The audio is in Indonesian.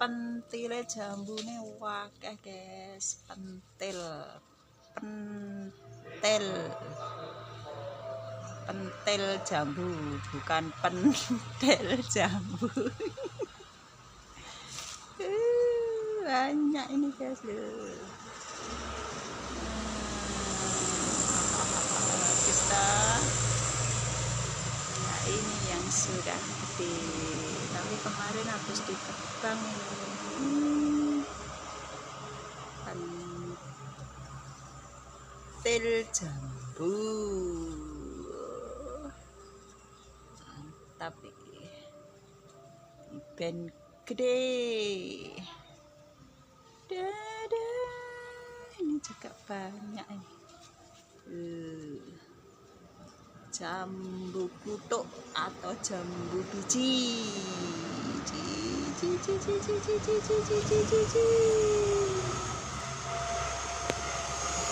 pentile jambune wakeh guys. Pentil jambu, bukan pentil jambu. Banyak ini guys loh. Kita nah ini yang sudah gede, tapi kemarin habis ditebang ini. Pentil jambu mantap ini, ben gede. Dadah, ini juga banyak ini. Jambu kutuk atau jambu biji.